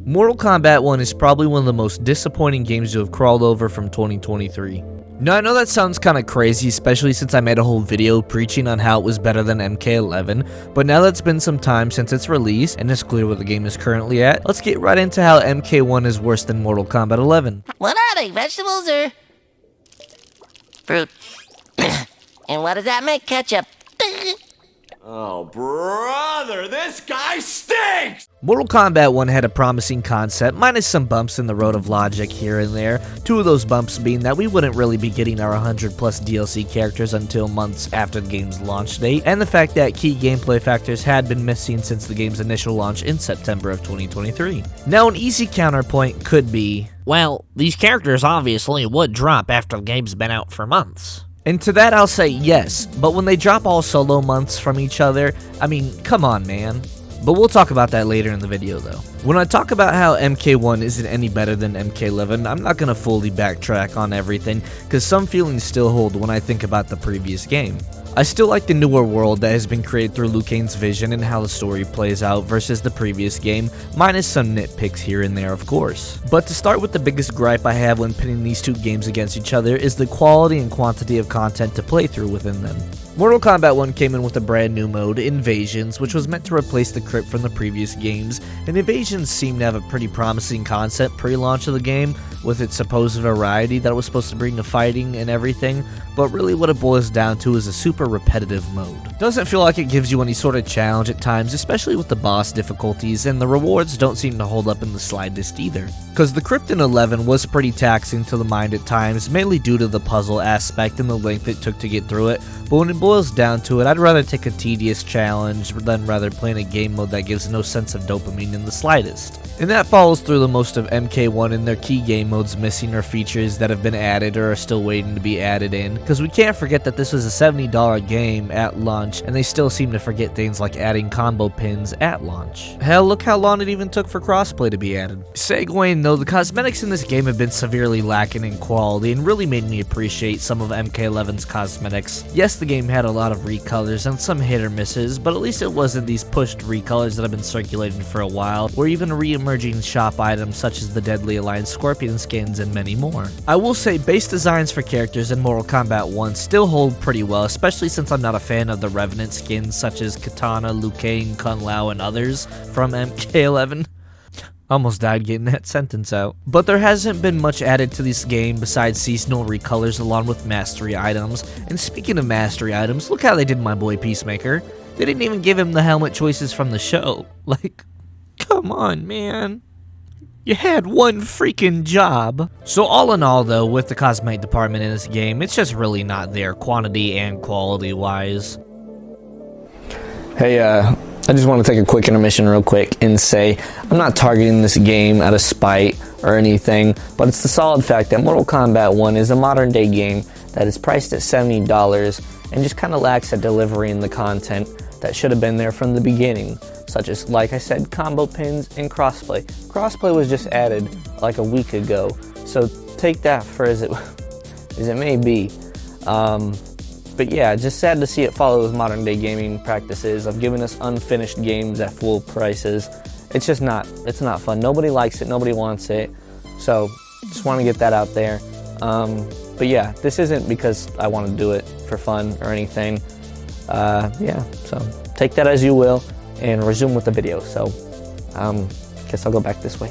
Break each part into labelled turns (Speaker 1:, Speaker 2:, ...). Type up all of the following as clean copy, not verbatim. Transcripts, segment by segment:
Speaker 1: Mortal Kombat 1 is probably one of the most disappointing games to have crawled over from 2023. Now, I know that sounds kind of crazy, especially since I made a whole video preaching on how it was better than MK11, but now that it's been some time since its release, and it's clear where the game is currently at, let's get right into how MK1 is worse than Mortal Kombat 11.
Speaker 2: What are they, vegetables or fruit? And what does that make, ketchup?
Speaker 3: Oh, brother, this guy stinks!
Speaker 1: Mortal Kombat 1 had a promising concept, minus some bumps in the road of logic here and there, two of those bumps being that we wouldn't really be getting our 100 plus DLC characters until months after the game's launch date, and the fact that key gameplay factors had been missing since the game's initial launch in September of 2023. Now, an easy counterpoint could be,
Speaker 4: well, these characters obviously would drop after the game's been out for months.
Speaker 1: And to that I'll say yes, but when they drop all solo months from each other, I mean, come on, man. But we'll talk about that later in the video though. When I talk about how MK1 isn't any better than MK11, I'm not going to fully backtrack on everything, because some feelings still hold when I think about the previous game. I still like the newer world that has been created through Liu Kang's vision and how the story plays out versus the previous game, minus some nitpicks here and there of course. But to start with, the biggest gripe I have when pitting these two games against each other is the quality and quantity of content to play through within them. Mortal Kombat 1 came in with a brand new mode, Invasions, which was meant to replace the Crypt from the previous games, and Invasions seemed to have a pretty promising concept pre-launch of the game, with its supposed variety that it was supposed to bring to fighting and everything, but really what it boils down to is a super repetitive mode. Doesn't feel like it gives you any sort of challenge at times, especially with the boss difficulties, and the rewards don't seem to hold up in the slightest either. Cause the Crypt in 11 was pretty taxing to the mind at times, mainly due to the puzzle aspect and the length it took to get through it, but when it boils down to it, I'd rather take a tedious challenge than rather playing a game mode that gives no sense of dopamine in the slightest. And that follows through the most of MK1 and their key game modes missing or features that have been added or are still waiting to be added in, because we can't forget that this was a $70 game at launch, and they still seem to forget things like adding combo pins at launch. Hell, look how long it even took for crossplay to be added. Segueing though, the cosmetics in this game have been severely lacking in quality and really made me appreciate some of MK11's cosmetics. Yes, the game had a lot of recolors and some hit or misses, but at least it wasn't these pushed recolors that have been circulating for a while, or even re-emerging shop items such as the Deadly Alliance Scorpion skins and many more. I will say base designs for characters in Mortal Kombat 1 still hold pretty well, especially since I'm not a fan of the Revenant skins such as Katana, Liu Kang, Kung Lao, and others from MK11. Almost died getting that sentence out. But there hasn't been much added to this game besides seasonal recolors along with mastery items. And speaking of mastery items, look how they did my boy Peacemaker. They didn't even give him the helmet choices from the show. Like, come on, man. You had one freaking job. So all in all though, with the cosmetic department in this game, it's just really not there quantity and quality wise.
Speaker 5: Hey, I just want to take a quick intermission real quick and say I'm not targeting this game out of spite or anything, but it's the solid fact that Mortal Kombat 1 is a modern day game that is priced at $70 and just kind of lacks a delivery in the content that should have been there from the beginning, such as, like I said, combo pins and crossplay. Crossplay was just added like a week ago, so take that for as it may be. But yeah, just sad to see it follow with modern day gaming practices of giving us unfinished games at full prices. It's just not, it's not fun. Nobody likes it, nobody wants it. So just want to get that out there. But yeah, this isn't because I want to do it for fun or anything. Yeah, so take that as you will and resume with the video. So guess I'll go back this way.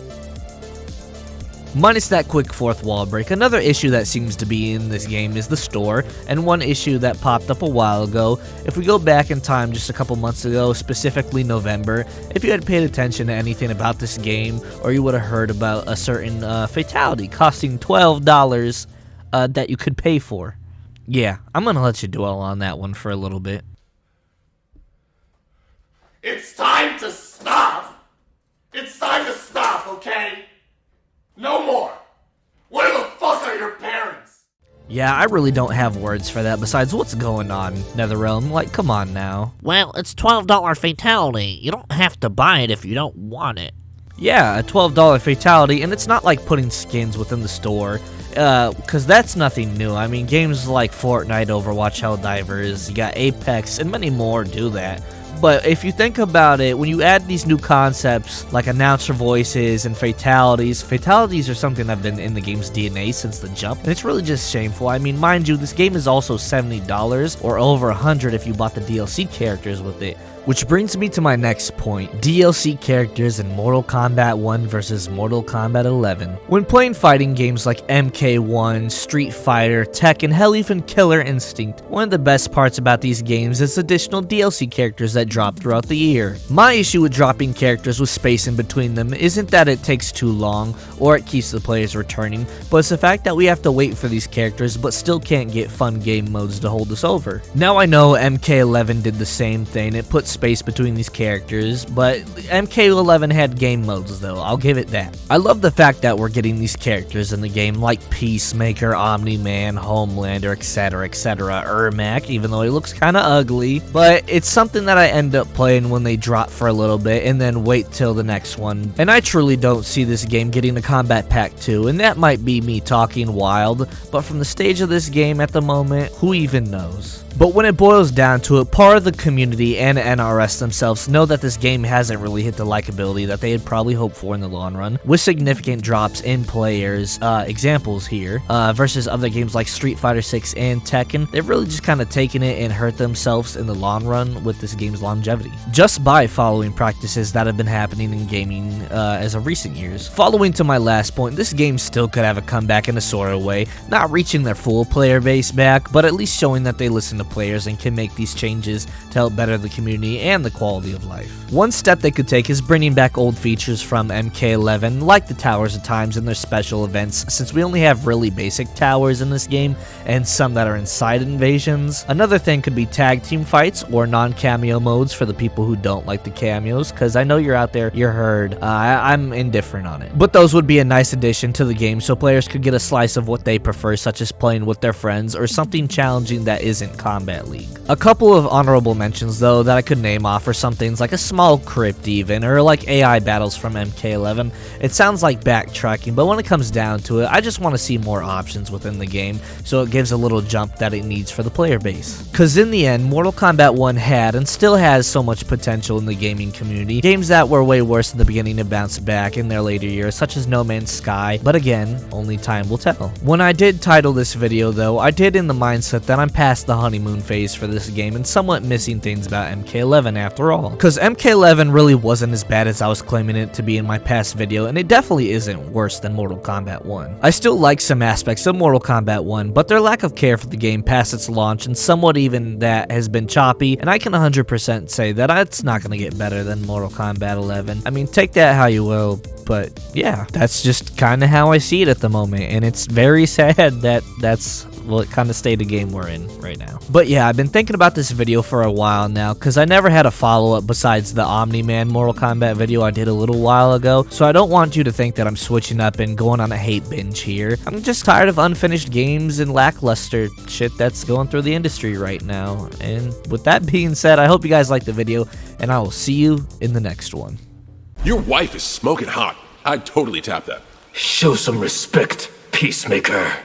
Speaker 1: Minus that quick fourth wall break, another issue that seems to be in this game is the store, and one issue that popped up a while ago. If we go back in time just a couple months ago, specifically November, if you had paid attention to anything about this game, or you would have heard about a certain fatality costing $12 that you could pay for. Yeah, I'm gonna let you dwell on that one for a little bit.
Speaker 3: It's time to stop! It's time to stop, okay? No more! Where the fuck are your parents?
Speaker 1: Yeah, I really don't have words for that besides what's going on, NetherRealm. Like, come on now.
Speaker 4: Well, it's $12 fatality. You don't have to buy it if you don't want it.
Speaker 1: Yeah, a $12 fatality, and it's not like putting skins within the store, because that's nothing new. I mean, games like Fortnite, Overwatch, Helldivers, you got Apex, and many more do that. But if you think about it, when you add these new concepts like announcer voices and fatalities are something that have been in the game's DNA since the jump, and it's really just shameful. I mean, mind you, this game is also $70 or over $100 if you bought the DLC characters with it. Which brings me to my next point, DLC characters in Mortal Kombat 1 versus Mortal Kombat 11. When playing fighting games like MK1, Street Fighter, Tekken, hell even Killer Instinct, one of the best parts about these games is additional DLC characters that drop throughout the year. My issue with dropping characters with space in between them isn't that it takes too long or it keeps the players returning, but it's the fact that we have to wait for these characters but still can't get fun game modes to hold us over. Now I know MK11 did the same thing, it put space between these characters, but MK11 had game modes though, I'll give it that. I love the fact that we're getting these characters in the game like Peacemaker, Omni-Man, Homelander, etc, Ermac, even though he looks kinda ugly, but it's something that I end up playing when they drop for a little bit and then wait till the next one. And I truly don't see this game getting a Combat Pack 2, and that might be me talking wild, but from the stage of this game at the moment, who even knows? But when it boils down to it, part of the community and NRS themselves know that this game hasn't really hit the likability that they had probably hoped for in the long run, with significant drops in players, examples here, versus other games like Street Fighter 6 and Tekken. They've really just kind of taken it and hurt themselves in the long run with this game's longevity, just by following practices that have been happening in gaming as of recent years. Following to my last point, this game still could have a comeback in a sort of way, not reaching their full player base back, but at least showing that they listen to players and can make these changes to help better the community and the quality of life. One step they could take is bringing back old features from MK11, like the towers at times and their special events, since we only have really basic towers in this game and some that are inside invasions. Another thing could be tag team fights or non-cameo modes for the people who don't like the cameos, because I know you're out there, you're heard. I'm indifferent on it. But those would be a nice addition to the game so players could get a slice of what they prefer, such as playing with their friends or something challenging that isn't Combat League. A couple of honorable mentions though that I could name off are some things like a small crypt even, or like AI battles from MK11. It sounds like backtracking, but when it comes down to it, I just want to see more options within the game so it gives a little jump that it needs for the player base. Cause in the end, Mortal Kombat 1 had and still has so much potential in the gaming community. Games that were way worse in the beginning have bounced back in their later years, such as No Man's Sky, but again, only time will tell. When I did title this video though, I did in the mindset that I'm past the honeymoon phase for this game and somewhat missing things about MK11 after all. Cause MK11 really wasn't as bad as I was claiming it to be in my past video, and it definitely isn't worse than Mortal Kombat 1. I still like some aspects of Mortal Kombat 1, but their lack of care for the game past its launch and somewhat even that has been choppy, and I can 100% say that it's not going to get better than Mortal Kombat 11. I mean, take that how you will, but yeah, that's just kind of how I see it at the moment, and it's very sad that that's what kind of state of game we're in right now. But yeah, I've been thinking about this video for a while now, because I never had a follow-up besides the Omni-Man Mortal Kombat video I did a little while ago, so I don't want you to think that I'm switching up and going on a hate binge here. I'm just tired of unfinished games and lackluster shit that's going through the industry right now. And with that being said, I hope you guys liked the video, and I will see you in the next one.
Speaker 6: Your wife is smoking hot. I'd totally tap that.
Speaker 3: Show some respect, Peacemaker.